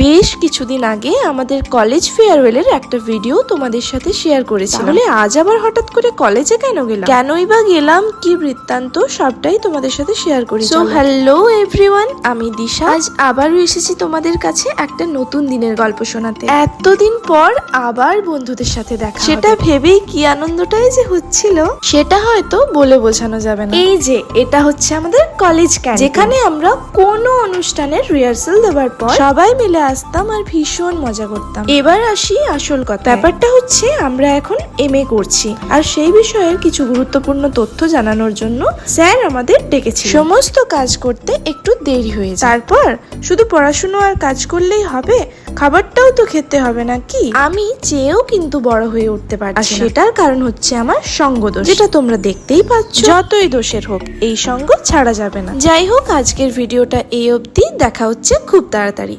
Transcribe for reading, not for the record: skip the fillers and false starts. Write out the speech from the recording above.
বেশ কিছুদিন আগে আমাদের কলেজ ফেয়ারওয়েলের একটা ভিডিও তোমাদের সাথে শেয়ার করেছিলাম। তাহলে আজ আবার হঠাৎ করে কলেজে কেন গেলাম, কেনই বা গেলাম, কি বৃত্তান্ত সবটাই তোমাদের সাথে শেয়ার করি। সো হ্যালো এভরিওয়ান, আমি দিশা। আজ আবারও এসেছি তোমাদের কাছে একটা নতুন দিনের গল্প শোনাতে। এতদিন পর আবার বন্ধুদের সাথে দেখা, সেটা ভেবেই কি আনন্দটাই যে হচ্ছিল সেটা হয়তো বলে বোঝানো যাবে না। এই যে এটা হচ্ছে আমাদের কলেজ ক্যান্টিন, যেখানে আমরা কোনো অনুষ্ঠানের রিহার্সাল দেওয়ার পর সবাই মিলে আসতাম আর ভীষণ মজা করতাম। এবার আসি আসল কথা। ব্যাপারটা হচ্ছে আমরা এখন এমএ করছি, আর সেই বিষয়ের কিছু গুরুত্বপূর্ণ তথ্য জানানোর জন্য স্যার আমাদের ডেকেছিল। সমস্ত কাজ করতে একটু দেরি হয়ে যায়, তারপর শুধু পড়াশুনো আর কাজ করলেই হবে? খাবারটাও তো খেতে হবে নাকি? আমি চেয়েও কিন্তু বড় হয়ে উঠতে পারছি, আর সেটার কারণ হচ্ছে আমার সঙ্গ দোষ, যেটা তোমরা দেখতেই পাচ্ছ। যতই দোষের হোক, এই সঙ্গ ছাড়া যাবে না। যাই হোক, আজকের ভিডিওটা এই অবধি। দেখা হচ্ছে খুব তাড়াতাড়ি।